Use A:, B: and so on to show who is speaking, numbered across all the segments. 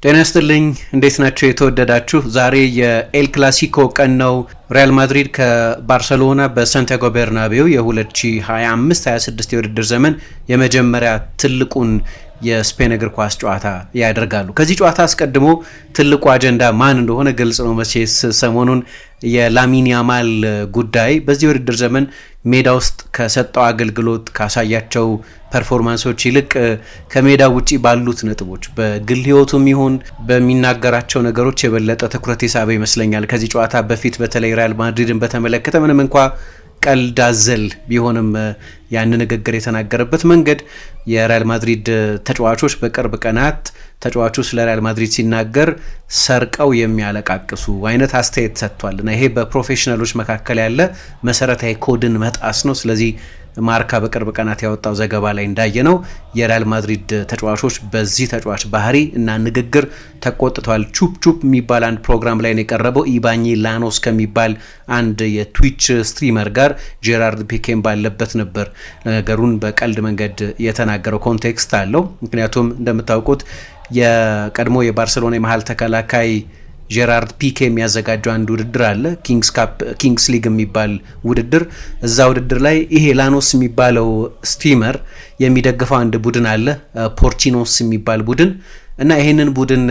A: ጤና ይስጥልኝ እንዴት ናችሁ የተወደዳችሁ? ዛሬ የኤል ክላሲኮ ቀን ነው። ሪያል ማድሪድ ከባርሰሎና በሳንቲያጎ ቤርናቤው የ2025-26 የውድድር ዘመን የመጀመሪያ ትልቁን የስፔን እግር ኳስ ጨዋታ ያደርጋሉ። ከዚህ ጨዋታ አስቀድሞ ትልቁ አጀንዳ ማን እንደሆነ ግልጽ ነው። መቼስ ሰሞኑን የላሚን ያማል ጉዳይ በዚህ የውድድር ዘመን ሜዳ ውስጥ ከሰጠው አገልግሎት ካሳያቸው ፐርፎርማንሶች ይልቅ ከሜዳ ውጪ ባሉት ነጥቦች በግል ሕይወቱም ይሁን በሚናገራቸው ነገሮች የበለጠ ትኩረት የሳበ ይመስለኛል። ከዚህ ጨዋታ በፊት በተለይ ሪያል ማድሪድን በተመለከተ ምንም እንኳ ቀልድ አዘል ቢሆንም ያን ንግግር የተናገረበት መንገድ የሪያል ማድሪድ ተጫዋቾች በቅርብ ቀናት ተጫዋቹ ስለ ሪያል ማድሪድ ሲናገር ሰርቀው የሚያለቃቅሱ አይነት አስተያየት ሰጥቷል እና ይሄ በፕሮፌሽናሎች መካከል ያለ መሰረታዊ ኮድን መጣስ ነው። ስለዚህ ማርካ በቅርብ ቀናት ያወጣው ዘገባ ላይ እንዳየነው የሪያል ማድሪድ ተጫዋቾች በዚህ ተጫዋች ባህሪ እና ንግግር ተቆጥተዋል። ቹፕ ቹፕ የሚባል አንድ ፕሮግራም ላይ ነው የቀረበው። ኢባኚ ላኖስ ከሚባል አንድ የትዊች ስትሪመር ጋር ጄራርድ ፒኬም ባለበት ነበር ነገሩን በቀልድ መንገድ የተናገረው። ኮንቴክስት አለው። ምክንያቱም እንደምታውቁት የቀድሞ የባርሴሎና የመሀል ተከላካይ ጄራርድ ፒኬ የሚያዘጋጀው አንድ ውድድር አለ፣ ኪንግስ ሊግ የሚባል ውድድር። እዛ ውድድር ላይ ይሄ ላኖስ የሚባለው ስትሪመር የሚደግፈው አንድ ቡድን አለ፣ ፖርቺኖስ የሚባል ቡድን እና ይሄንን ቡድን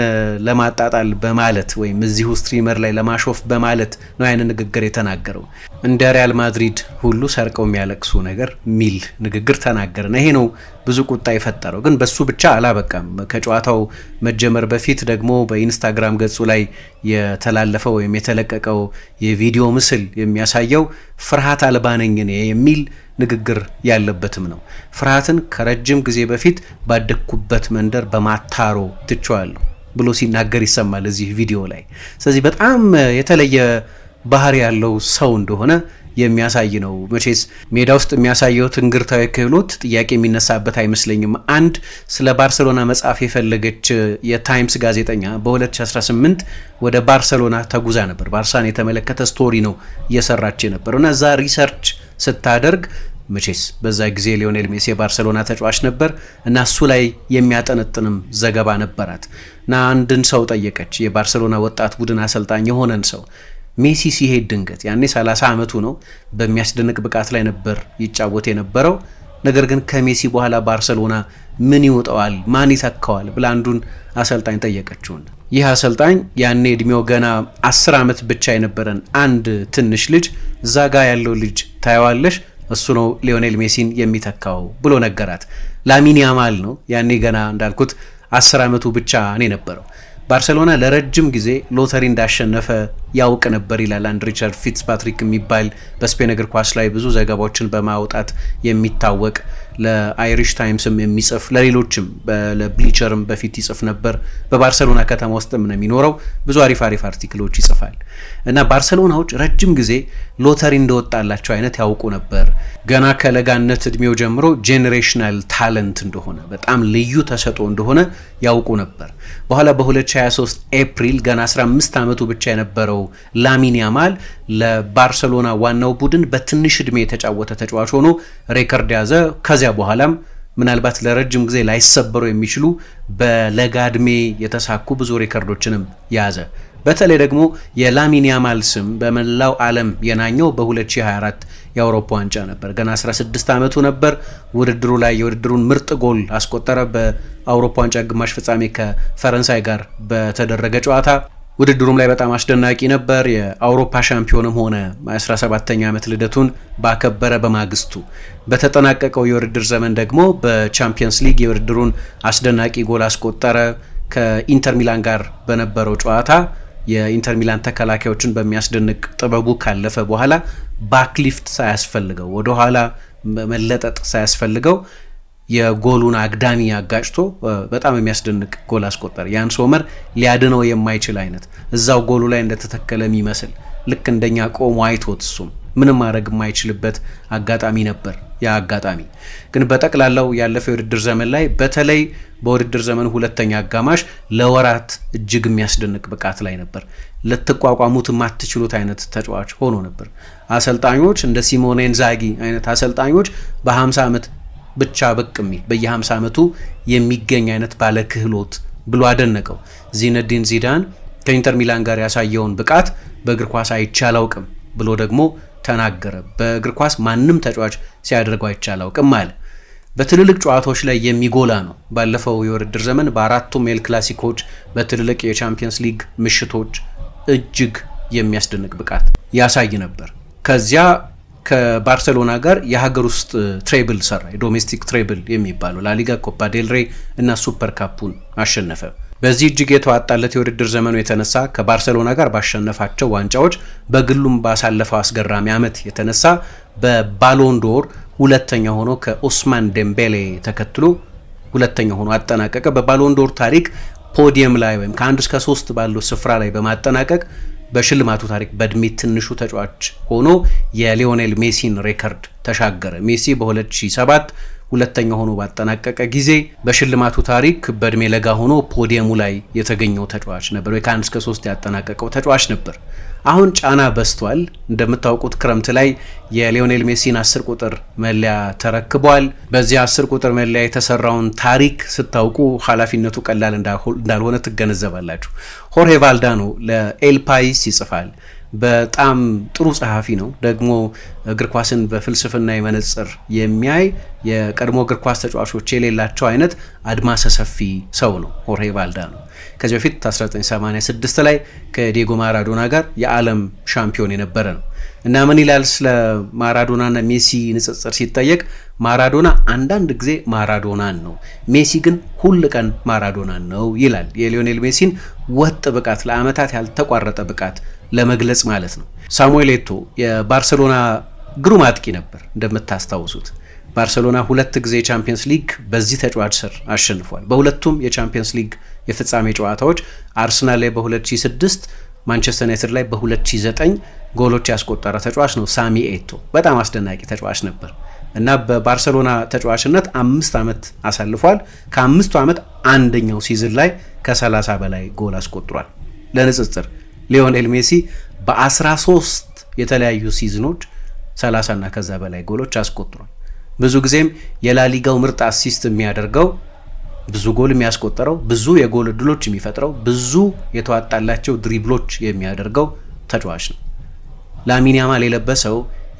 A: ለማጣጣል በማለት ወይም እዚሁ ስትሪመር ላይ ለማሾፍ በማለት ነው ያንን ንግግር የተናገረው። እንደ ሪያል ማድሪድ ሁሉ ሰርቀው የሚያለቅሱ ነገር ሚል ንግግር ተናገረና ይሄ ነው ብዙ ቁጣ የፈጠረው። ግን በሱ ብቻ አላበቃም። ከጨዋታው መጀመር በፊት ደግሞ በኢንስታግራም ገጹ ላይ የተላለፈው ወይም የተለቀቀው የቪዲዮ ምስል የሚያሳየው ፍርሃት አልባ ነኝ እኔ የሚል ንግግር ያለበትም ነው። ፍርሃትን ከረጅም ጊዜ በፊት ባደግኩበት መንደር በማታሮ ትቼዋለሁ ብሎ ሲናገር ይሰማል እዚህ ቪዲዮ ላይ። ስለዚህ በጣም የተለየ ባህሪ ያለው ሰው እንደሆነ የሚያሳይ ነው። መቼስ ሜዳ ውስጥ የሚያሳየው ትንግርታዊ ክህሎት ጥያቄ የሚነሳበት አይመስለኝም። አንድ ስለ ባርሰሎና መጻፍ የፈለገች የታይምስ ጋዜጠኛ በ2018 ወደ ባርሰሎና ተጉዛ ነበር። ባርሳን የተመለከተ ስቶሪ ነው እየሰራች የነበረው እና እዛ ሪሰርች ስታደርግ መቼስ በዛ ጊዜ ሊዮኔል ሜሲ የባርሰሎና ተጫዋች ነበር እና እሱ ላይ የሚያጠነጥንም ዘገባ ነበራት እና አንድን ሰው ጠየቀች፣ የባርሰሎና ወጣት ቡድን አሰልጣኝ የሆነን ሰው። ሜሲ ሲሄድ ድንገት ያኔ 30 ዓመቱ ነው፣ በሚያስደንቅ ብቃት ላይ ነበር ይጫወት የነበረው። ነገር ግን ከሜሲ በኋላ ባርሰሎና ምን ይወጣዋል፣ ማን ይተካዋል ብላ አንዱን አሰልጣኝ ጠየቀችውን። ይህ አሰልጣኝ ያኔ እድሜው ገና 10 ዓመት ብቻ የነበረን አንድ ትንሽ ልጅ እዛ ጋ ያለው ልጅ ታየዋለሽ፣ እሱ ነው ሊዮኔል ሜሲን የሚተካው ብሎ ነገራት። ላሚን ያማል ነው ያኔ ገና እንዳልኩት 10 ዓመቱ ብቻ ነው የነበረው። ባርሰሎና ለረጅም ጊዜ ሎተሪ እንዳሸነፈ ያውቅ ነበር ይላል አንድ ሪቻርድ ፊትስፓትሪክ የሚባል በስፔን እግር ኳስ ላይ ብዙ ዘገባዎችን በማውጣት የሚታወቅ ለአይሪሽ ታይምስም የሚጽፍ ለሌሎችም ለብሊቸርም በፊት ይጽፍ ነበር። በባርሰሎና ከተማ ውስጥም ነው የሚኖረው። ብዙ አሪፍ አርቲክሎች ይጽፋል እና ባርሰሎናዎች ረጅም ጊዜ ሎተሪ እንደወጣላቸው አይነት ያውቁ ነበር። ገና ከለጋነት እድሜው ጀምሮ ጄኔሬሽናል ታለንት እንደሆነ በጣም ልዩ ተሰጥኦ እንደሆነ ያውቁ ነበር። በኋላ በ2023 ኤፕሪል ገና 15 ዓመቱ ብቻ የነበረው ላሚን ያማል ለባርሰሎና ዋናው ቡድን በትንሽ እድሜ የተጫወተ ተጫዋች ሆኖ ሬከርድ ያዘ። ከዚያ በኋላም ምናልባት ለረጅም ጊዜ ላይሰበሩ የሚችሉ በለጋ እድሜ የተሳኩ ብዙ ሬከርዶችንም ያዘ። በተለይ ደግሞ የላሚን ያማል ስም በመላው ዓለም የናኘው በ2024 የአውሮፓ ዋንጫ ነበር። ገና 16 ዓመቱ ነበር። ውድድሩ ላይ የውድድሩን ምርጥ ጎል አስቆጠረ። በአውሮፓ ዋንጫ ግማሽ ፍጻሜ ከፈረንሳይ ጋር በተደረገ ጨዋታ ውድድሩም ላይ በጣም አስደናቂ ነበር። የአውሮፓ ሻምፒዮንም ሆነ 17ኛ ዓመት ልደቱን ባከበረ በማግስቱ በተጠናቀቀው የውድድር ዘመን ደግሞ በቻምፒየንስ ሊግ የውድድሩን አስደናቂ ጎል አስቆጠረ። ከኢንተር ሚላን ጋር በነበረው ጨዋታ የኢንተር ሚላን ተከላካዮችን በሚያስደንቅ ጥበቡ ካለፈ በኋላ ባክሊፍት ሳያስፈልገው ወደኋላ መለጠጥ ሳያስፈልገው የጎሉን አግዳሚ አጋጭቶ በጣም የሚያስደንቅ ጎል አስቆጠረ። ያን ሶመር ሊያድነው የማይችል አይነት እዛው ጎሉ ላይ እንደተተከለ የሚመስል ልክ እንደኛ ቆሞ አይቶት እሱም ምንም ማድረግ የማይችልበት አጋጣሚ ነበር። ያ አጋጣሚ ግን በጠቅላላው ያለፈው የውድድር ዘመን ላይ በተለይ በውድድር ዘመን ሁለተኛ አጋማሽ ለወራት እጅግ የሚያስደንቅ ብቃት ላይ ነበር። ልትቋቋሙት የማትችሉት አይነት ተጫዋች ሆኖ ነበር። አሰልጣኞች እንደ ሲሞኔ ኢንዛጊ አይነት አሰልጣኞች በ50 ዓመት ብቻ ብቅ የሚል በየ50 ዓመቱ የሚገኝ አይነት ባለ ክህሎት ብሎ አደነቀው። ዚነዲን ዚዳን ከኢንተር ሚላን ጋር ያሳየውን ብቃት በእግር ኳስ አይቼ አላውቅም ብሎ ደግሞ ተናገረ። በእግር ኳስ ማንም ተጫዋች ሲያደርገው አይቼ አላውቅም አለ። በትልልቅ ጨዋታዎች ላይ የሚጎላ ነው። ባለፈው የውድድር ዘመን በአራቱም ኤል ክላሲኮች፣ በትልልቅ የቻምፒየንስ ሊግ ምሽቶች እጅግ የሚያስደንቅ ብቃት ያሳይ ነበር። ከዚያ ከባርሴሎና ጋር የሀገር ውስጥ ትሬብል ሰራ። የዶሜስቲክ ትሬብል የሚባለው ላሊጋ፣ ኮፓ ዴል ሬይ እና ሱፐር ካፑን አሸነፈ። በዚህ እጅግ የተዋጣለት የውድድር ዘመኑ የተነሳ ከባርሴሎና ጋር ባሸነፋቸው ዋንጫዎች፣ በግሉም ባሳለፈው አስገራሚ ዓመት የተነሳ በባሎን ዶር ሁለተኛ ሆኖ ከኦስማን ዴምቤሌ ተከትሎ ሁለተኛ ሆኖ አጠናቀቀ። በባሎን ዶር ታሪክ ፖዲየም ላይ ወይም ከ1 እስከ 3 ባለው ስፍራ ላይ በማጠናቀቅ በሽልማቱ ታሪክ በእድሜ ትንሹ ተጫዋች ሆኖ የሊዮኔል ሜሲን ሬከርድ ተሻገረ። ሜሲ በ2007 ሁለተኛ ሆኖ ባጠናቀቀ ጊዜ በሽልማቱ ታሪክ በእድሜ ለጋ ሆኖ ፖዲየሙ ላይ የተገኘው ተጫዋች ነበር፣ ወይ ከ1 እስከ 3 ያጠናቀቀው ተጫዋች ነበር። አሁን ጫና በዝቷል። እንደምታውቁት ክረምት ላይ የሊዮኔል ሜሲን 10 ቁጥር መለያ ተረክቧል። በዚህ 10 ቁጥር መለያ የተሰራውን ታሪክ ስታውቁ ኃላፊነቱ ቀላል እንዳልሆነ ትገነዘባላችሁ። ሆርሄ ቫልዳኖ ለኤል ፓይስ ይጽፋል። በጣም ጥሩ ጸሐፊ ነው። ደግሞ እግር ኳስን በፍልስፍና መነጽር የሚያይ የቀድሞ እግር ኳስ ተጫዋቾች የሌላቸው አይነት አድማሰ ሰፊ ሰው ነው ሆርሄ ቫልዳኖ። ከዚህ በፊት 1986 ላይ ከዲየጎ ማራዶና ጋር የዓለም ሻምፒዮን የነበረ ነው እና ምን ይላል ስለ ማራዶናና ሜሲ ንጽጽር ሲጠየቅ ማራዶና አንዳንድ ጊዜ ማራዶናን ነው፣ ሜሲ ግን ሁል ቀን ማራዶናን ነው ይላል። የሊዮኔል ሜሲን ወጥ ብቃት፣ ለአመታት ያልተቋረጠ ብቃት ለመግለጽ ማለት ነው። ሳሙኤል ኤቶ የባርሴሎና ግሩም አጥቂ ነበር። እንደምታስታውሱት ባርሴሎና 2 ጊዜ ቻምፒየንስ ሊግ በዚህ ተጫዋች ስር አሸንፏል። በሁለቱም የቻምፒየንስ ሊግ የፍጻሜ ጨዋታዎች አርሰናል ላይ በ2006 ማንቸስተር ዩናይትድ ላይ በ2009 ጎሎች ያስቆጠረ ተጫዋች ነው ሳሚ ኤቶ። በጣም አስደናቂ ተጫዋች ነበር እና በባርሴሎና ተጫዋችነት 5 ዓመት አሳልፏል። ከ5 ዓመት አንደኛው ሲዝን ላይ ከ30 በላይ ጎል አስቆጥሯል። ለንጽጽር ሊዮኔል ሜሲ በ13 የተለያዩ ሲዝኖች 30 እና ከዛ በላይ ጎሎች አስቆጥሯል። ብዙ ጊዜም የላሊጋው ምርጥ አሲስት የሚያደርገው፣ ብዙ ጎል የሚያስቆጠረው፣ ብዙ የጎል እድሎች የሚፈጥረው፣ ብዙ የተዋጣላቸው ድሪብሎች የሚያደርገው ተጫዋች ነው። ላሚን ያማል የለበሰው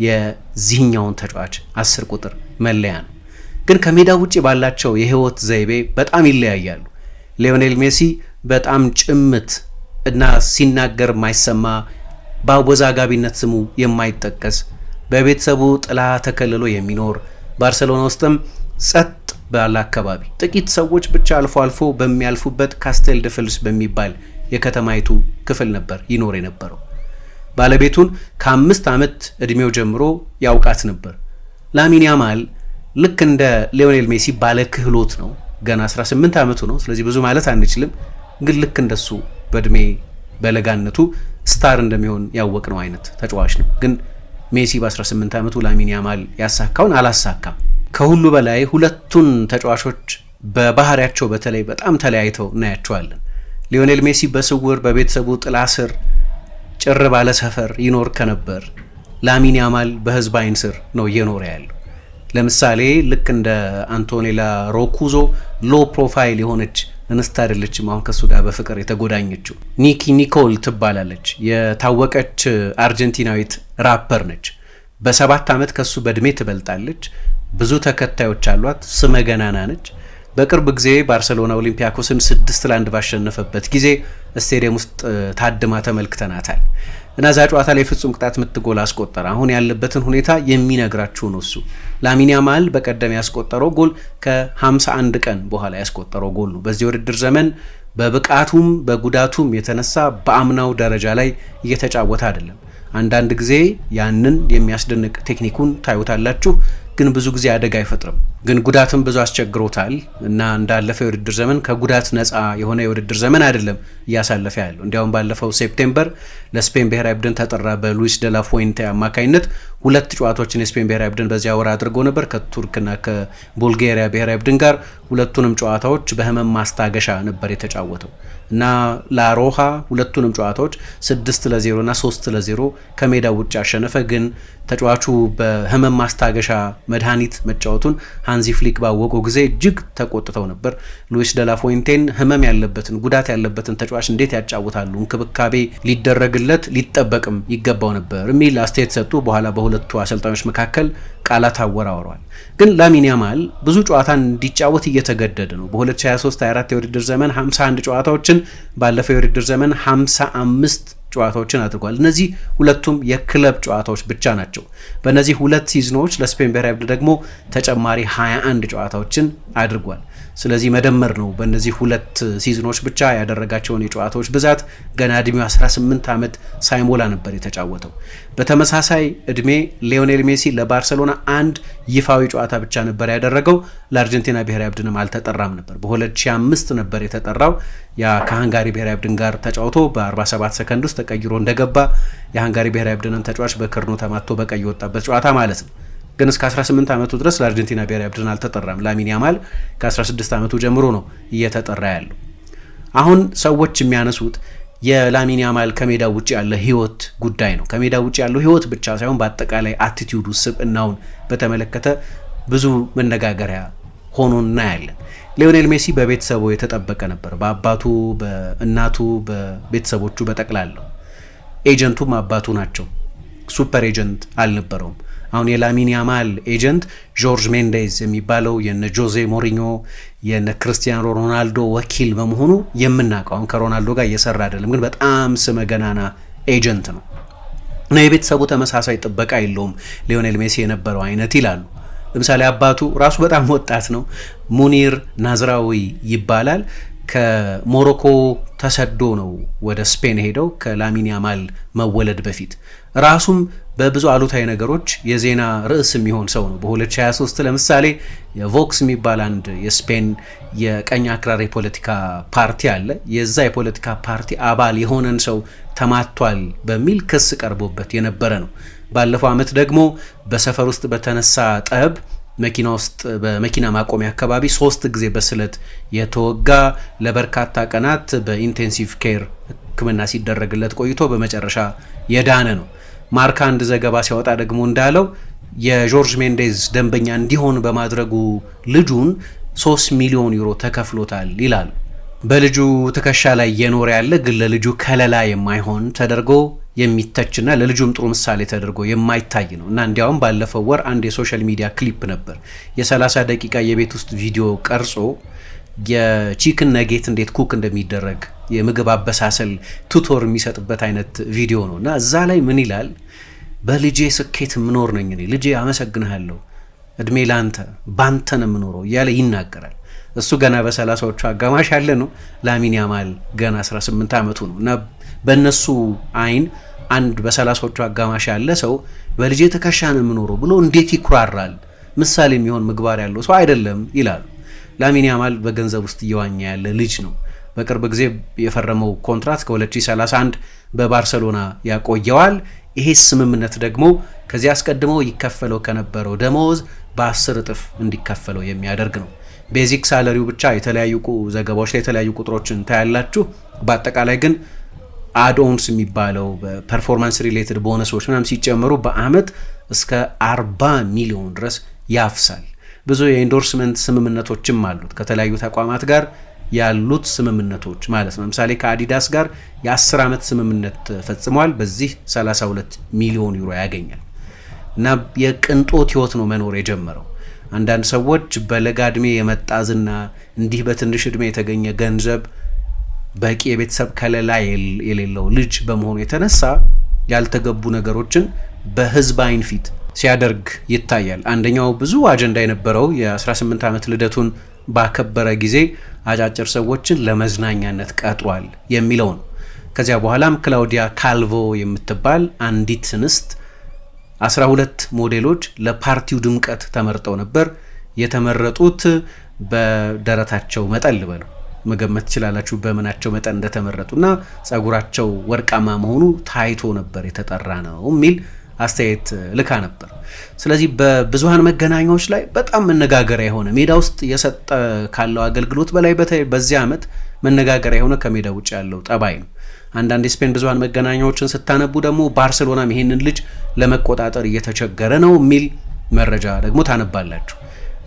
A: የዚህኛውን ተጫዋች 10 ቁጥር መለያ ነው። ግን ከሜዳ ውጭ ባላቸው የህይወት ዘይቤ በጣም ይለያያሉ። ሊዮኔል ሜሲ በጣም ጭምት እና ሲናገር የማይሰማ፣ በአወዛጋቢነት ስሙ የማይጠቀስ፣ በቤተሰቡ ጥላ ተከልሎ የሚኖር፣ ባርሴሎና ውስጥም ጸጥ ባለ አካባቢ ጥቂት ሰዎች ብቻ አልፎ አልፎ በሚያልፉበት ካስቴል ደ ፍልስ በሚባል የከተማይቱ ክፍል ነበር ይኖር የነበረው። ባለቤቱን ከ5 ዓመት እድሜው ጀምሮ ያውቃት ነበር። ላሚን ያማል ልክ እንደ ሊዮኔል ሜሲ ባለ ክህሎት ነው። ገና 18 ዓመቱ ነው። ስለዚህ ብዙ ማለት አንችልም። ግን ልክ እንደሱ በእድሜ በለጋነቱ ስታር እንደሚሆን ያወቅነው አይነት ተጫዋች ነው። ግን ሜሲ በ18 ዓመቱ ላሚን ያማል ያሳካውን አላሳካም። ከሁሉ በላይ ሁለቱን ተጫዋቾች በባህሪያቸው በተለይ በጣም ተለያይተው እናያቸዋለን። ሊዮኔል ሜሲ በስውር በቤተሰቡ ጥላ ስር ጭር ባለ ሰፈር ይኖር ከነበር፣ ላሚን ያማል በህዝብ አይን ስር ነው እየኖረ ያለው። ለምሳሌ ልክ እንደ አንቶኔላ ሮኩዞ ሎ ፕሮፋይል የሆነች እንስት አይደለችም አሁን ከሱ ጋር በፍቅር የተጎዳኘችው። ኒኪ ኒኮል ትባላለች። የታወቀች አርጀንቲናዊት ራፐር ነች። በ7 ዓመት ከሱ በእድሜ ትበልጣለች። ብዙ ተከታዮች አሏት። ስመ ገናና ነች። በቅርብ ጊዜ ባርሴሎና ኦሊምፒያኮስን 6-1 ባሸነፈበት ጊዜ ስቴዲየም ውስጥ ታድማ ተመልክተናታል እና እዛ ጨዋታ ላይ ፍጹም ቅጣት ምት ጎል አስቆጠረ። አሁን ያለበትን ሁኔታ የሚነግራችሁ ነው እሱ። ላሚን ያማል በቀደም ያስቆጠረው ጎል ከ51 ቀን በኋላ ያስቆጠረው ጎል ነው። በዚህ ውድድር ዘመን በብቃቱም በጉዳቱም የተነሳ በአምናው ደረጃ ላይ እየተጫወተ አይደለም። አንዳንድ ጊዜ ያንን የሚያስደንቅ ቴክኒኩን ታዩታላችሁ፣ ግን ብዙ ጊዜ አደጋ አይፈጥርም። ግን ጉዳትም ብዙ አስቸግሮታል እና እንዳለፈው የውድድር ዘመን ከጉዳት ነፃ የሆነ የውድድር ዘመን አይደለም እያሳለፈ ያለው። እንዲያውም ባለፈው ሴፕቴምበር ለስፔን ብሔራዊ ቡድን ተጠራ። በሉዊስ ደ ላ ፉዌንቴ አማካኝነት 2 ጨዋታዎችን የስፔን ብሔራዊ ቡድን በዚያ ወር አድርጎ ነበር ከቱርክና ከቡልጋሪያ ብሔራዊ ቡድን ጋር። ሁለቱንም ጨዋታዎች በህመም ማስታገሻ ነበር የተጫወተው እና ላሮሃ ሁለቱንም ጨዋታዎች 6-0 እና 3-0 ከሜዳ ውጭ አሸነፈ። ግን ተጫዋቹ በህመም ማስታገሻ መድኃኒት መጫወቱን ሃንዚ ፍሊክ ባወቁ ጊዜ እጅግ ተቆጥተው ነበር። ሉዊስ ደላፎይንቴን ህመም ያለበትን ጉዳት ያለበትን ተጫዋች እንዴት ያጫውታሉ? እንክብካቤ ሊደረግለት ሊጠበቅም ይገባው ነበር የሚል አስተያየት ሰጡ። በኋላ በሁለቱ አሰልጣኞች መካከል ቃላት አወራውረዋል። ግን ላሚን ያማል ብዙ ጨዋታን እንዲጫወት እየተገደደ ነው። በ2023/24 የውድድር ዘመን 51 ጨዋታዎችን፣ ባለፈው የውድድር ዘመን 55 ጨዋታዎችን አድርጓል። እነዚህ ሁለቱም የክለብ ጨዋታዎች ብቻ ናቸው። በእነዚህ ሁለት ሲዝኖች ለስፔን ብሔራዊ ቡድን ደግሞ ተጨማሪ 21 ጨዋታዎችን አድርጓል። ስለዚህ መደመር ነው በእነዚህ ሁለት ሲዝኖች ብቻ ያደረጋቸውን የጨዋታዎች ብዛት። ገና እድሜው 18 ዓመት ሳይሞላ ነበር የተጫወተው። በተመሳሳይ እድሜ ሊዮኔል ሜሲ ለባርሰሎና አንድ ይፋዊ ጨዋታ ብቻ ነበር ያደረገው። ለአርጀንቲና ብሔራዊ ቡድንም አልተጠራም ነበር። በ2005 ነበር የተጠራው። ያ ከሃንጋሪ ብሔራዊ ቡድን ጋር ተጫውቶ በ47 ሰከንድ ውስጥ ተቀይሮ እንደገባ የሃንጋሪ ብሔራዊ ቡድንን ተጫዋች በክርኑ ተማቶ በቀይ ወጣበት ጨዋታ ማለት ነው። ግን እስከ 18 ዓመቱ ድረስ ለአርጀንቲና ብሔራዊ ቡድን አልተጠራም። ላሚን ያማል ከ16 ዓመቱ ጀምሮ ነው እየተጠራ ያለው። አሁን ሰዎች የሚያነሱት የላሚን ያማል ከሜዳ ውጭ ያለ ህይወት ጉዳይ ነው። ከሜዳ ውጭ ያለው ህይወት ብቻ ሳይሆን በአጠቃላይ አቲቲዩዱ፣ ስብዕናውን በተመለከተ ብዙ መነጋገሪያ ሆኖ እናያለን። ሊዮኔል ሜሲ በቤተሰቡ የተጠበቀ ነበር። በአባቱ፣ በእናቱ፣ በቤተሰቦቹ በጠቅላላው። ኤጀንቱም አባቱ ናቸው። ሱፐር ኤጀንት አልነበረውም። አሁን የላሚን ያማል ኤጀንት ጆርጅ ሜንዴዝ የሚባለው የነ ጆዜ ሞሪኞ የነ ክርስቲያኖ ሮናልዶ ወኪል በመሆኑ የምናውቀው፣ አሁን ከሮናልዶ ጋር እየሰራ አይደለም፣ ግን በጣም ስመ ገናና ኤጀንት ነው እና የቤተሰቡ ተመሳሳይ ጥበቃ የለውም ሊዮኔል ሜሲ የነበረው አይነት ይላሉ። ለምሳሌ አባቱ ራሱ በጣም ወጣት ነው፣ ሙኒር ናዝራዊ ይባላል። ከሞሮኮ ተሰዶ ነው ወደ ስፔን ሄደው ከላሚን ያማል መወለድ በፊት። ራሱም በብዙ አሉታዊ ነገሮች የዜና ርዕስ የሚሆን ሰው ነው። በ2023 ለምሳሌ የቮክስ የሚባል አንድ የስፔን የቀኝ አክራሪ የፖለቲካ ፓርቲ አለ። የዛ የፖለቲካ ፓርቲ አባል የሆነን ሰው ተማቷል በሚል ክስ ቀርቦበት የነበረ ነው። ባለፈው ዓመት ደግሞ በሰፈር ውስጥ በተነሳ ጠብ መኪና ውስጥ በመኪና ማቆሚያ አካባቢ 3 ጊዜ በስለት የተወጋ ለበርካታ ቀናት በኢንቴንሲቭ ኬር ሕክምና ሲደረግለት ቆይቶ በመጨረሻ የዳነ ነው። ማርካ አንድ ዘገባ ሲያወጣ ደግሞ እንዳለው የጆርጅ ሜንዴዝ ደንበኛ እንዲሆን በማድረጉ ልጁን 3 ሚሊዮን ዩሮ ተከፍሎታል ይላል። በልጁ ትከሻ ላይ እየኖረ ያለ ግን ለልጁ ከለላ የማይሆን ተደርጎ የሚተችና ለልጁም ጥሩ ምሳሌ ተደርጎ የማይታይ ነው እና እንዲያውም ባለፈው ወር አንድ የሶሻል ሚዲያ ክሊፕ ነበር የ30 ደቂቃ የቤት ውስጥ ቪዲዮ ቀርጾ የቺክን ነጌት እንዴት ኩክ እንደሚደረግ የምግብ አበሳሰል ቱቶር የሚሰጥበት አይነት ቪዲዮ ነው እና እዛ ላይ ምን ይላል? በልጄ ስኬት ምኖር ነኝ እኔ፣ ልጄ አመሰግንሃለሁ፣ እድሜ ላንተ፣ ባንተ ነው የምኖረው እያለ ይናገራል። እሱ ገና በ30ዎቹ አጋማሽ ያለ ነው። ላሚን ያማል ገና 18 ዓመቱ ነው እና በእነሱ አይን አንድ በ30ዎቹ አጋማሽ ያለ ሰው በልጄ ትከሻ ነው የምኖረው ብሎ እንዴት ይኩራራል? ምሳሌ የሚሆን ምግባር ያለው ሰው አይደለም ይላሉ። ላሚን ያማል በገንዘብ ውስጥ እየዋኘ ያለ ልጅ ነው። በቅርብ ጊዜ የፈረመው ኮንትራት ከ2031 በባርሰሎና ያቆየዋል። ይሄ ስምምነት ደግሞ ከዚህ አስቀድሞ ይከፈለው ከነበረው ደሞዝ በ10 እጥፍ እንዲከፈለው የሚያደርግ ነው። ቤዚክ ሳለሪው ብቻ የተለያዩ ዘገባዎች ላይ የተለያዩ ቁጥሮችን ታያላችሁ። በአጠቃላይ ግን አድኦንስ የሚባለው በፐርፎርማንስ ሪሌትድ ቦነሶች ምናምን ሲጨመሩ በአመት እስከ 40 ሚሊዮን ድረስ ያፍሳል። ብዙ የኢንዶርስመንት ስምምነቶችም አሉት ከተለያዩ ተቋማት ጋር ያሉት ስምምነቶች ማለት ነው። ለምሳሌ ከአዲዳስ ጋር የ10 ዓመት ስምምነት ፈጽሟል። በዚህ 32 ሚሊዮን ዩሮ ያገኛል እና የቅንጦት ህይወት ነው መኖር የጀመረው። አንዳንድ ሰዎች በለጋ እድሜ የመጣ ዝና፣ እንዲህ በትንሽ እድሜ የተገኘ ገንዘብ በቂ የቤተሰብ ከለላ የሌለው ልጅ በመሆኑ የተነሳ ያልተገቡ ነገሮችን በህዝብ አይን ፊት ሲያደርግ ይታያል። አንደኛው ብዙ አጀንዳ የነበረው የ18 ዓመት ልደቱን ባከበረ ጊዜ አጫጭር ሰዎችን ለመዝናኛነት ቀጥሯል የሚለው ነው። ከዚያ በኋላም ክላውዲያ ካልቮ የምትባል አንዲት እንስት 12 ሞዴሎች ለፓርቲው ድምቀት ተመርጠው ነበር። የተመረጡት በደረታቸው መጠን ልበለው መገመት ትችላላችሁ በምናቸው መጠን እንደተመረጡና ጸጉራቸው ወርቃማ መሆኑ ታይቶ ነበር የተጠራ ነው የሚል አስተያየት ልካ ነበር። ስለዚህ በብዙሃን መገናኛዎች ላይ በጣም መነጋገሪያ የሆነ ሜዳ ውስጥ የሰጠ ካለው አገልግሎት በላይ በዚህ ዓመት መነጋገሪያ የሆነ ከሜዳ ውጭ ያለው ጠባይ ነው። አንዳንድ የስፔን ብዙሃን መገናኛዎችን ስታነቡ ደግሞ ባርሴሎናም ይሄንን ልጅ ለመቆጣጠር እየተቸገረ ነው የሚል መረጃ ደግሞ ታነባላችሁ።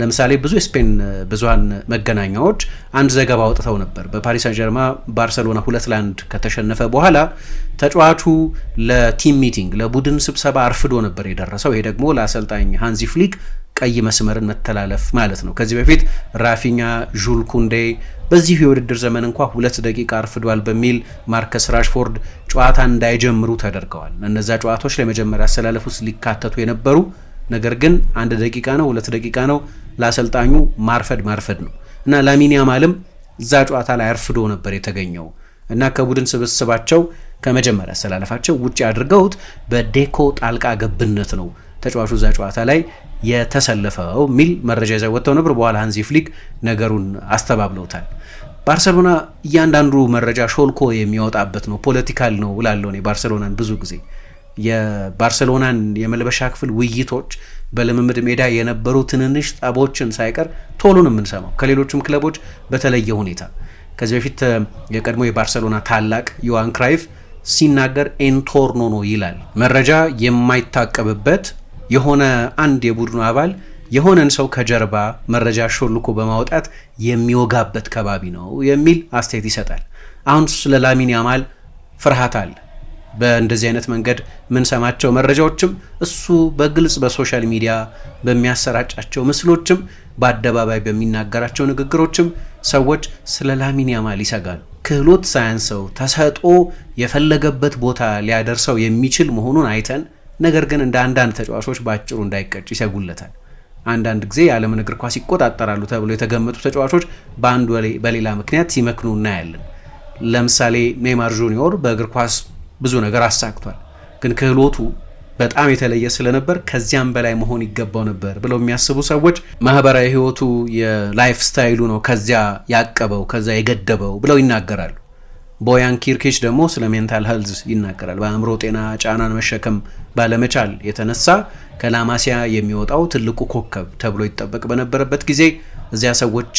A: ለምሳሌ ብዙ የስፔን ብዙሃን መገናኛዎች አንድ ዘገባ አውጥተው ነበር። በፓሪስ ሳን ጀርማ ባርሴሎና 2-1 ከተሸነፈ በኋላ ተጫዋቹ ለቲም ሚቲንግ ለቡድን ስብሰባ አርፍዶ ነበር የደረሰው። ይሄ ደግሞ ለአሰልጣኝ ሃንዚ ፍሊክ ቀይ መስመርን መተላለፍ ማለት ነው። ከዚህ በፊት ራፊኛ፣ ዡል ኩንዴ በዚህ የውድድር ዘመን እንኳ 2 ደቂቃ አርፍዷል በሚል ማርከስ ራሽፎርድ ጨዋታ እንዳይጀምሩ ተደርገዋል። እነዛ ጨዋታዎች ለመጀመሪያ አሰላለፍ ውስጥ ሊካተቱ የነበሩ ነገር ግን 1 ደቂቃ ነው 2 ደቂቃ ነው ለአሰልጣኙ ማርፈድ ነው እና ላሚን ያማልም እዛ ጨዋታ ላይ አርፍዶ ነበር የተገኘው እና ከቡድን ስብስባቸው ከመጀመሪያ አሰላለፋቸው ውጪ አድርገውት በዴኮ ጣልቃ ገብነት ነው ተጫዋቹ እዛ ጨዋታ ላይ የተሰለፈው ሚል መረጃ ይዘው ወጥተው ነበር። በኋላ ሃንዚ ፍሊክ ነገሩን አስተባብለውታል። ባርሴሎና እያንዳንዱ መረጃ ሾልኮ የሚወጣበት ነው፣ ፖለቲካል ነው ብላለሁ እኔ ባርሴሎናን ብዙ ጊዜ የባርሴሎናን የመልበሻ ክፍል ውይይቶች በልምምድ ሜዳ የነበሩ ትንንሽ ጠቦችን ሳይቀር ቶሎ ነው የምንሰማው ከሌሎችም ክለቦች በተለየ ሁኔታ። ከዚህ በፊት የቀድሞ የባርሴሎና ታላቅ ዮሃን ክራይፍ ሲናገር ኤንቶርኖ ነው ይላል። መረጃ የማይታቀብበት የሆነ አንድ የቡድኑ አባል የሆነን ሰው ከጀርባ መረጃ ሾልኮ በማውጣት የሚወጋበት ከባቢ ነው የሚል አስተያየት ይሰጣል። አሁን ስለ ላሚን ያማል ፍርሃት አለ። በእንደዚህ አይነት መንገድ የምንሰማቸው መረጃዎችም እሱ በግልጽ በሶሻል ሚዲያ በሚያሰራጫቸው ምስሎችም በአደባባይ በሚናገራቸው ንግግሮችም ሰዎች ስለ ላሚን ያማል ይሰጋሉ። ክህሎት ሳያንሰው ተሰጥኦ የፈለገበት ቦታ ሊያደርሰው የሚችል መሆኑን አይተን ነገር ግን እንደ አንዳንድ ተጫዋቾች በአጭሩ እንዳይቀጭ ይሰጉለታል። አንዳንድ ጊዜ የዓለምን እግር ኳስ ይቆጣጠራሉ ተብሎ የተገመቱ ተጫዋቾች በአንዱ በሌላ ምክንያት ሲመክኑ እናያለን። ለምሳሌ ኔይማር ጁኒዮር በእግር ኳስ ብዙ ነገር አሳክቷል፣ ግን ክህሎቱ በጣም የተለየ ስለነበር ከዚያም በላይ መሆን ይገባው ነበር ብለው የሚያስቡ ሰዎች ማህበራዊ ህይወቱ የላይፍ ስታይሉ ነው ከዚያ ያቀበው ከዛ የገደበው ብለው ይናገራሉ። ቦያን ኪርኬች ደግሞ ስለ ሜንታል ሄልዝ ይናገራል። በአእምሮ ጤና ጫናን መሸከም ባለመቻል የተነሳ ከላማሲያ የሚወጣው ትልቁ ኮከብ ተብሎ ይጠበቅ በነበረበት ጊዜ እዚያ ሰዎች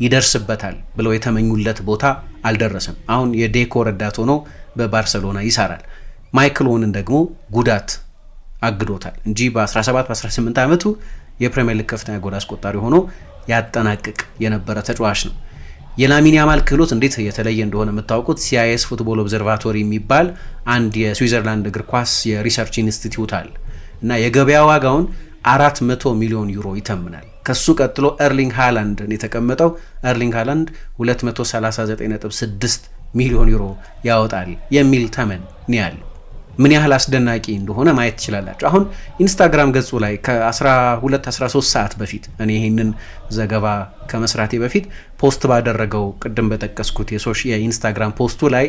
A: ይደርስበታል ብለው የተመኙለት ቦታ አልደረሰም። አሁን የዴኮ ረዳት ሆኖ በባርሰሎና ይሰራል። ማይክል ኦዌንን ደግሞ ጉዳት አግዶታል እንጂ በ17 በ18 ዓመቱ የፕሪሚየር ሊግ ከፍተኛ ጎል አስቆጣሪ ሆኖ ያጠናቅቅ የነበረ ተጫዋች ነው። የላሚን ያማል ክህሎት እንዴት የተለየ እንደሆነ የምታውቁት ሲአይኤስ ፉትቦል ኦብዘርቫቶሪ የሚባል አንድ የስዊዘርላንድ እግር ኳስ የሪሰርች ኢንስቲትዩት አለ እና የገበያ ዋጋውን 400 ሚሊዮን ዩሮ ይተምናል። ከሱ ቀጥሎ ኤርሊንግ ሃላንድን የተቀመጠው ኤርሊንግ ሃላንድ 239.6 ሚሊዮን ዩሮ ያወጣል የሚል ተመን ነው ያለው። ምን ያህል አስደናቂ እንደሆነ ማየት ትችላላችሁ። አሁን ኢንስታግራም ገጹ ላይ ከ12-13 ሰዓት በፊት እኔ ይህንን ዘገባ ከመስራቴ በፊት ፖስት ባደረገው ቅድም በጠቀስኩት የኢንስታግራም ፖስቱ ላይ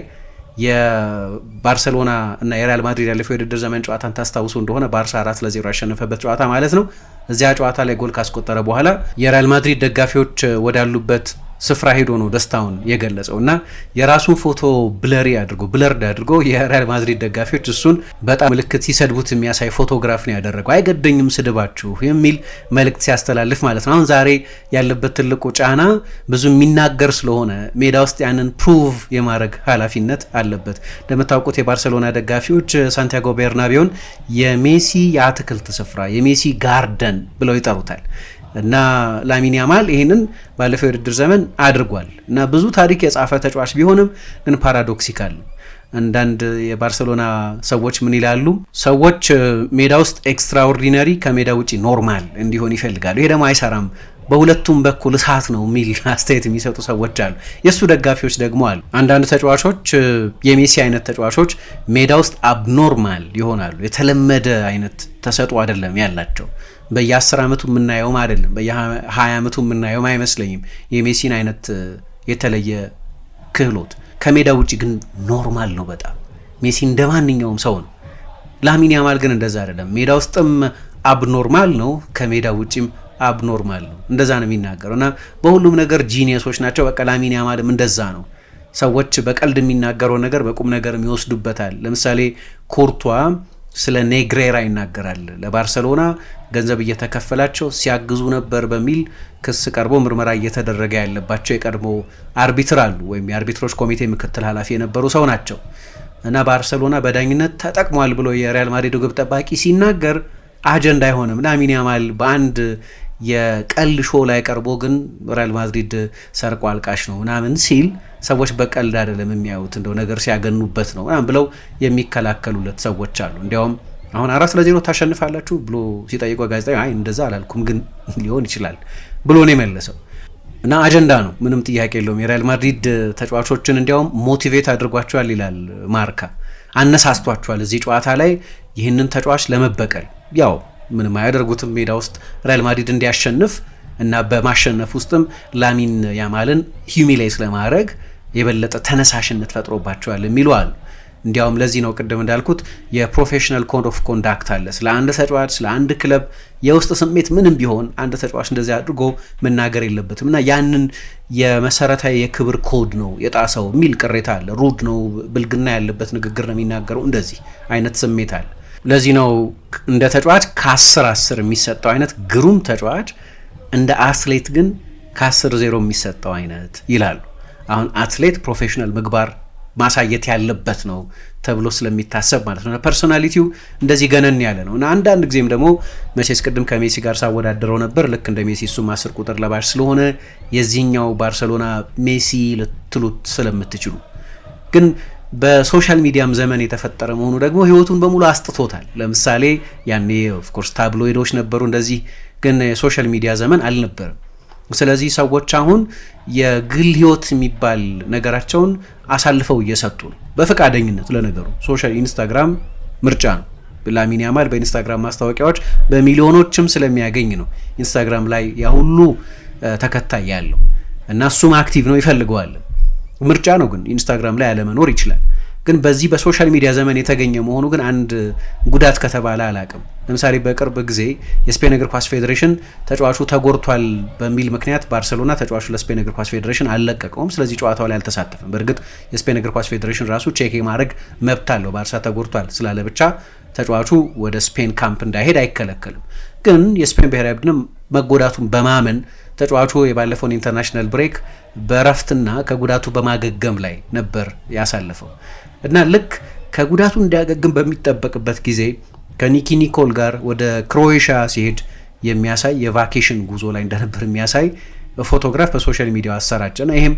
A: የባርሴሎና እና የሪያል ማድሪድ ያለፈው የውድድር ዘመን ጨዋታን ታስታውሱ እንደሆነ ባርሳ 4-0 ያሸነፈበት ጨዋታ ማለት ነው። እዚያ ጨዋታ ላይ ጎል ካስቆጠረ በኋላ የሪያል ማድሪድ ደጋፊዎች ወዳሉበት ስፍራ ሄዶ ነው ደስታውን የገለጸው እና የራሱን ፎቶ ብለርድ አድርጎ የሪያል ማድሪድ ደጋፊዎች እሱን በጣም ምልክት ሲሰድቡት የሚያሳይ ፎቶግራፍ ነው ያደረገው። አይገደኝም ስድባችሁ የሚል መልእክት ሲያስተላልፍ ማለት ነው። አሁን ዛሬ ያለበት ትልቁ ጫና ብዙ የሚናገር ስለሆነ ሜዳ ውስጥ ያንን ፕሩቭ የማድረግ ኃላፊነት አለበት። እንደምታውቁት የባርሴሎና ደጋፊዎች ሳንቲያጎ ቤርናቢዮን የሜሲ የአትክልት ስፍራ የሜሲ ጋርደን ብለው ይጠሩታል እና ላሚን ያማል ይህንን ባለፈው የውድድር ዘመን አድርጓል እና ብዙ ታሪክ የጻፈ ተጫዋች ቢሆንም ግን ፓራዶክሲካል ነው። አንዳንድ የባርሴሎና ሰዎች ምን ይላሉ? ሰዎች ሜዳ ውስጥ ኤክስትራኦርዲነሪ ከሜዳ ውጪ ኖርማል እንዲሆን ይፈልጋሉ። ይሄ ደግሞ አይሰራም፣ በሁለቱም በኩል እሳት ነው የሚል አስተያየት የሚሰጡ ሰዎች አሉ። የእሱ ደጋፊዎች ደግሞ አሉ። አንዳንድ ተጫዋቾች የሜሲ አይነት ተጫዋቾች ሜዳ ውስጥ አብኖርማል ይሆናሉ። የተለመደ አይነት ተሰጥኦ አይደለም ያላቸው። በየ10 ዓመቱ የምናየውም አይደለም፣ በየ20 ዓመቱ የምናየውም አይመስለኝም የሜሲን አይነት የተለየ ክህሎት። ከሜዳ ውጪ ግን ኖርማል ነው በጣም። ሜሲ እንደ ማንኛውም ሰው ነው። ላሚን ያማል ግን እንደዛ አይደለም። ሜዳ ውስጥም አብኖርማል ነው፣ ከሜዳ ውጪም አብኖርማል ነው። እንደዛ ነው የሚናገረው እና በሁሉም ነገር ጂኒየሶች ናቸው። በቃ ላሚን ያማልም እንደዛ ነው። ሰዎች በቀልድ የሚናገረው ነገር በቁም ነገር ይወስዱበታል። ለምሳሌ ኮርቷ ስለ ኔግሬራ ይናገራል። ለባርሰሎና ገንዘብ እየተከፈላቸው ሲያግዙ ነበር በሚል ክስ ቀርቦ ምርመራ እየተደረገ ያለባቸው የቀድሞ አርቢትር አሉ፣ ወይም የአርቢትሮች ኮሚቴ ምክትል ኃላፊ የነበሩ ሰው ናቸው። እና ባርሰሎና በዳኝነት ተጠቅሟል ብሎ የሪያል ማድሪድ ግብ ጠባቂ ሲናገር አጀንዳ አይሆንም። ላሚን ያማል በአንድ የቀልድ ሾው ላይ ቀርቦ ግን ሪያል ማድሪድ ሰርቆ አልቃሽ ነው ምናምን ሲል ሰዎች በቀልድ አይደለም የሚያዩት፣ እንደው ነገር ሲያገኑበት ነው ምናምን ብለው የሚከላከሉለት ሰዎች አሉ። እንዲያውም አሁን 4-0 ታሸንፋላችሁ ብሎ ሲጠይቀው ጋዜጣዊ አይ እንደዛ አላልኩም ግን ሊሆን ይችላል ብሎ ነው የመለሰው። እና አጀንዳ ነው፣ ምንም ጥያቄ የለውም። የሪያል ማድሪድ ተጫዋቾችን እንዲያውም ሞቲቬት አድርጓቸዋል ይላል ማርካ፣ አነሳስቷቸዋል እዚህ ጨዋታ ላይ ይህንን ተጫዋች ለመበቀል። ያው ምንም አያደርጉትም ሜዳ ውስጥ ሪያል ማድሪድ እንዲያሸንፍ እና በማሸነፍ ውስጥም ላሚን ያማልን ሂዩሚሌት ለማድረግ የበለጠ ተነሳሽነት ፈጥሮባቸዋል የሚሉ አሉ። እንዲያውም ለዚህ ነው ቅድም እንዳልኩት የፕሮፌሽናል ኮድ ኦፍ ኮንዳክት አለ። ስለ አንድ ተጫዋች ስለ አንድ ክለብ የውስጥ ስሜት ምንም ቢሆን አንድ ተጫዋች እንደዚህ አድርጎ መናገር የለበትም እና ያንን የመሰረታዊ የክብር ኮድ ነው የጣሰው የሚል ቅሬታ አለ። ሩድ ነው፣ ብልግና ያለበት ንግግር ነው የሚናገረው፣ እንደዚህ አይነት ስሜት አለ። ለዚህ ነው እንደ ተጫዋች ከ10-10 የሚሰጠው አይነት ግሩም ተጫዋች፣ እንደ አትሌት ግን ከ10-0 የሚሰጠው አይነት ይላሉ። አሁን አትሌት ፕሮፌሽናል ምግባር ማሳየት ያለበት ነው ተብሎ ስለሚታሰብ ማለት ነው። ፐርሶናሊቲው እንደዚህ ገነን ያለ ነው እና አንዳንድ ጊዜም ደግሞ መቼስ ቅድም ከሜሲ ጋር ሳወዳደረው ነበር። ልክ እንደ ሜሲ እሱም 10 ቁጥር ለባሽ ስለሆነ የዚህኛው ባርሰሎና ሜሲ ልትሉት ስለምትችሉ፣ ግን በሶሻል ሚዲያም ዘመን የተፈጠረ መሆኑ ደግሞ ህይወቱን በሙሉ አስጥቶታል። ለምሳሌ ያኔ ኦፍኮርስ ታብሎይዶች ነበሩ እንደዚህ፣ ግን የሶሻል ሚዲያ ዘመን አልነበረም። ስለዚህ ሰዎች አሁን የግል ህይወት የሚባል ነገራቸውን አሳልፈው እየሰጡ ነው በፈቃደኝነት። ለነገሩ ሶሻል ኢንስታግራም ምርጫ ነው። ላሚን ያማል በኢንስታግራም ማስታወቂያዎች በሚሊዮኖችም ስለሚያገኝ ነው ኢንስታግራም ላይ ያሁሉ ተከታይ ያለው እና እሱም አክቲቭ ነው ይፈልገዋል። ምርጫ ነው፣ ግን ኢንስታግራም ላይ ያለመኖር ይችላል። ግን በዚህ በሶሻል ሚዲያ ዘመን የተገኘ መሆኑ ግን አንድ ጉዳት ከተባለ አላቅም። ለምሳሌ በቅርብ ጊዜ የስፔን እግር ኳስ ፌዴሬሽን ተጫዋቹ ተጎድቷል በሚል ምክንያት ባርሰሎና ተጫዋቹ ለስፔን እግር ኳስ ፌዴሬሽን አልለቀቀውም። ስለዚህ ጨዋታው ላይ አልተሳተፈም። በእርግጥ የስፔን እግር ኳስ ፌዴሬሽን ራሱ ቼክ የማድረግ መብት አለው። ባርሳ ተጎድቷል ስላለ ብቻ ተጫዋቹ ወደ ስፔን ካምፕ እንዳይሄድ አይከለከልም። ግን የስፔን ብሔራዊ ቡድን መጎዳቱን በማመን ተጫዋቹ የባለፈውን ኢንተርናሽናል ብሬክ በረፍትና ከጉዳቱ በማገገም ላይ ነበር ያሳለፈው እና ልክ ከጉዳቱ እንዲያገግም በሚጠበቅበት ጊዜ ከኒኪ ኒኮል ጋር ወደ ክሮኤሽያ ሲሄድ የሚያሳይ የቫኬሽን ጉዞ ላይ እንደነበር የሚያሳይ ፎቶግራፍ በሶሻል ሚዲያ አሰራጨና ይሄም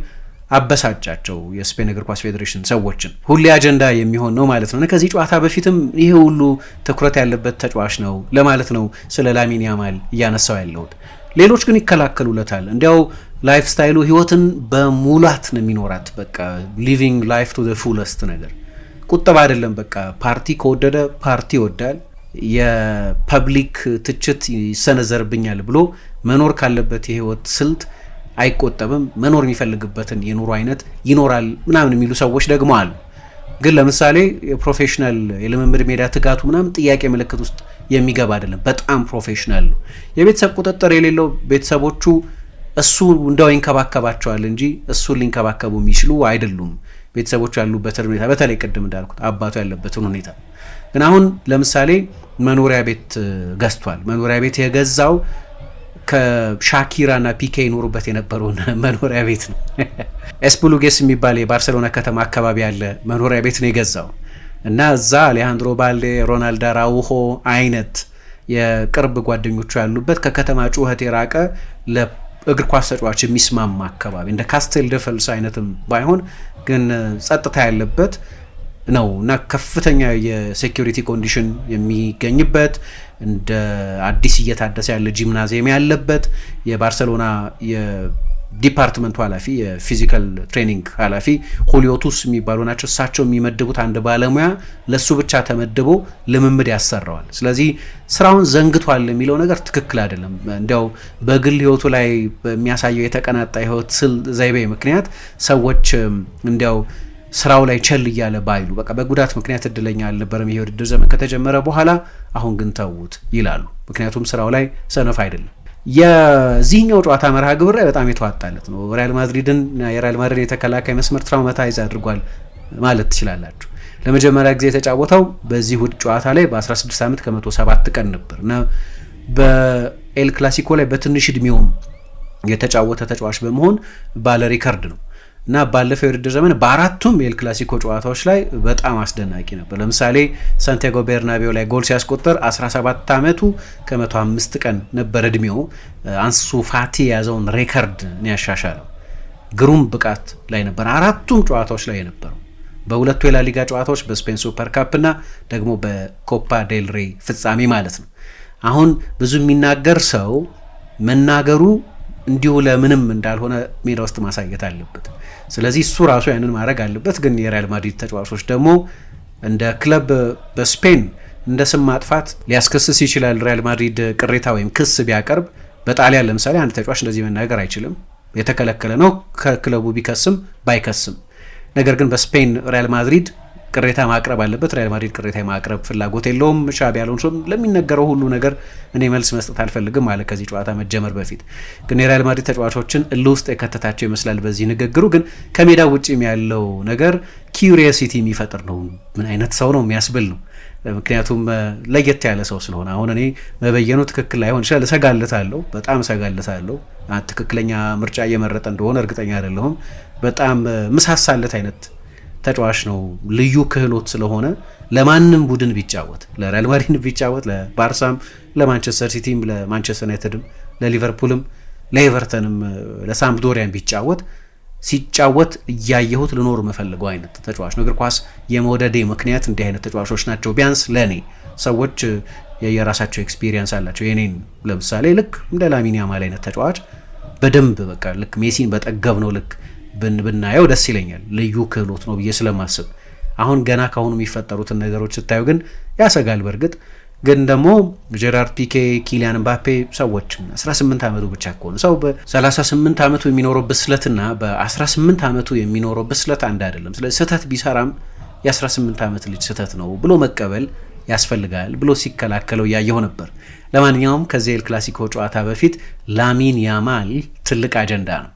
A: አበሳጫቸው የስፔን እግር ኳስ ፌዴሬሽን ሰዎችን። ሁሌ አጀንዳ የሚሆን ነው ማለት ነው። ከዚህ ጨዋታ በፊትም ይሄ ሁሉ ትኩረት ያለበት ተጫዋች ነው ለማለት ነው ስለ ላሚን ያማል እያነሳው ያለሁት። ሌሎች ግን ይከላከሉለታል። እንዲያው ላይፍ ስታይሉ ህይወትን በሙላት ነው የሚኖራት። በቃ ሊቪንግ ላይፍ ቱ ዘ ፉለስት ነገር ቁጠባ አይደለም። በቃ ፓርቲ ከወደደ ፓርቲ ይወዳል። የፐብሊክ ትችት ይሰነዘርብኛል ብሎ መኖር ካለበት የህይወት ስልት አይቆጠብም። መኖር የሚፈልግበትን የኑሮ አይነት ይኖራል ምናምን የሚሉ ሰዎች ደግሞ አሉ። ግን ለምሳሌ የፕሮፌሽናል የልምምድ ሜዳ ትጋቱ ምናምን ጥያቄ ምልክት ውስጥ የሚገባ አይደለም። በጣም ፕሮፌሽናል ነው። የቤተሰብ ቁጥጥር የሌለው ቤተሰቦቹ እሱ እንደው ይንከባከባቸዋል እንጂ እሱን ሊንከባከቡ የሚችሉ አይደሉም። ቤተሰቦቹ ያሉበትን ሁኔታ በተለይ ቅድም እንዳልኩት አባቱ ያለበትን ሁኔታ ግን አሁን ለምሳሌ መኖሪያ ቤት ገዝቷል። መኖሪያ ቤት የገዛው ከሻኪራና ፒኬ ይኖሩበት የነበረውን መኖሪያ ቤት ነው። ኤስፑሉጌስ የሚባል የባርሴሎና ከተማ አካባቢ ያለ መኖሪያ ቤት ነው የገዛው እና እዛ አሌሃንድሮ ባልዴ፣ ሮናልዶ አራውሆ አይነት የቅርብ ጓደኞቹ ያሉበት ከከተማ ጩኸት የራቀ ለእግር ኳስ ተጫዋች የሚስማማ አካባቢ እንደ ካስቴል ደፈልስ አይነትም ባይሆን ግን ጸጥታ ያለበት ነው እና ከፍተኛ የሴኩሪቲ ኮንዲሽን የሚገኝበት እንደ አዲስ እየታደሰ ያለ ጂምናዚየም ያለበት የባርሰሎና የዲፓርትመንቱ ኃላፊ የፊዚካል ትሬኒንግ ኃላፊ ሁሊዮቱስ የሚባሉ ናቸው። እሳቸው የሚመድቡት አንድ ባለሙያ ለሱ ብቻ ተመድቦ ልምምድ ያሰራዋል። ስለዚህ ስራውን ዘንግቷል የሚለው ነገር ትክክል አይደለም። እንዲያው በግል ህይወቱ ላይ በሚያሳየው የተቀናጣ ህይወት ዘይቤ ምክንያት ሰዎች እንዲያው ስራው ላይ ቸል እያለ ባይሉ በቃ በጉዳት ምክንያት እድለኛ አልነበረም ይሄ ውድድር ዘመን ከተጀመረ በኋላ፣ አሁን ግን ተውት ይላሉ። ምክንያቱም ስራው ላይ ሰነፍ አይደለም። የዚህኛው ጨዋታ መርሃ ግብር ላይ በጣም የተዋጣለት ነው። የሪያል ማድሪድን የተከላካይ መስመር ትራውማታይዝ አድርጓል ማለት ትችላላችሁ። ለመጀመሪያ ጊዜ የተጫወተው በዚህ ውድ ጨዋታ ላይ በ16 ዓመት ከ107 ቀን ነበር እና በኤል ክላሲኮ ላይ በትንሽ እድሜውም የተጫወተ ተጫዋች በመሆን ባለ ሪከርድ ነው እና ባለፈው የውድድር ዘመን በአራቱም የኤል ክላሲኮ ጨዋታዎች ላይ በጣም አስደናቂ ነበር። ለምሳሌ ሳንቲያጎ ቤርናቤው ላይ ጎል ሲያስቆጠር 17 ዓመቱ ከ105 ቀን ነበር እድሜው። አንሱ ፋቲ የያዘውን ሬከርድ ነው ያሻሻለው። ግሩም ብቃት ላይ ነበር አራቱም ጨዋታዎች ላይ የነበረው፣ በሁለቱ የላሊጋ ጨዋታዎች በስፔን ሱፐር ካፕ እና ደግሞ በኮፓ ዴል ሬይ ፍጻሜ ማለት ነው። አሁን ብዙ የሚናገር ሰው መናገሩ እንዲሁ ለምንም እንዳልሆነ ሜዳ ውስጥ ማሳየት አለበት። ስለዚህ እሱ ራሱ ያንን ማድረግ አለበት። ግን የሪያል ማድሪድ ተጫዋቾች ደግሞ እንደ ክለብ በስፔን እንደ ስም ማጥፋት ሊያስከስስ ይችላል። ሪያል ማድሪድ ቅሬታ ወይም ክስ ቢያቀርብ በጣሊያን ለምሳሌ አንድ ተጫዋች እንደዚህ መናገር አይችልም፣ የተከለከለ ነው፣ ከክለቡ ቢከስም ባይከስም። ነገር ግን በስፔን ሪያል ማድሪድ ቅሬታ ማቅረብ አለበት። ሪያል ማድሪድ ቅሬታ ማቅረብ ፍላጎት የለውም። ሻቢ አሎንሶም ለሚነገረው ሁሉ ነገር እኔ መልስ መስጠት አልፈልግም ማለት ከዚህ ጨዋታ መጀመር በፊት ግን የሪያል ማድሪድ ተጫዋቾችን እልህ ውስጥ የከተታቸው ይመስላል በዚህ ንግግሩ። ግን ከሜዳ ውጭም ያለው ነገር ኪዩሪዮሲቲ የሚፈጥር ነው። ምን አይነት ሰው ነው የሚያስብል ነው። ምክንያቱም ለየት ያለ ሰው ስለሆነ አሁን እኔ መበየኑ ትክክል ላይሆን ይችላል፣ እሰጋለታለሁ፣ በጣም እሰጋለታለሁ። ትክክለኛ ምርጫ እየመረጠ እንደሆነ እርግጠኛ አይደለሁም። በጣም ምሳሳለት አይነት ተጫዋች ነው። ልዩ ክህሎት ስለሆነ ለማንም ቡድን ቢጫወት፣ ለሪያል ማድሪድ ቢጫወት፣ ለባርሳም፣ ለማንቸስተር ሲቲም፣ ለማንቸስተር ዩናይትድም፣ ለሊቨርፑልም፣ ለኤቨርተንም፣ ለሳምፕዶሪያን ቢጫወት ሲጫወት እያየሁት ልኖር የምፈልገው አይነት ተጫዋች ነው። እግር ኳስ የመውደዴ ምክንያት እንዲህ አይነት ተጫዋቾች ናቸው። ቢያንስ ለእኔ ሰዎች የራሳቸው ኤክስፒሪየንስ አላቸው። የኔን ለምሳሌ ልክ እንደ ላሚን ያማል አይነት ተጫዋች በደንብ በቃ ልክ ሜሲን በጠገብ ነው ልክ ብናየው ደስ ይለኛል። ልዩ ክህሎት ነው ብዬ ስለማስብ አሁን ገና ካሁኑ የሚፈጠሩትን ነገሮች ስታዩ ግን ያሰጋል። በእርግጥ ግን ደግሞ ጄራርድ ፒኬ፣ ኪሊያን ምባፔ ሰዎች 18 ዓመቱ ብቻ ከሆነ ሰው በ38 ዓመቱ የሚኖረው ብስለትና በ18 ዓመቱ የሚኖረው ብስለት አንድ አይደለም። ስለዚህ ስህተት ቢሰራም የ18 ዓመት ልጅ ስህተት ነው ብሎ መቀበል ያስፈልጋል ብሎ ሲከላከለው ያየው ነበር። ለማንኛውም ከዚህ ኤል ክላሲኮ ጨዋታ በፊት ላሚን ያማል ትልቅ አጀንዳ ነው።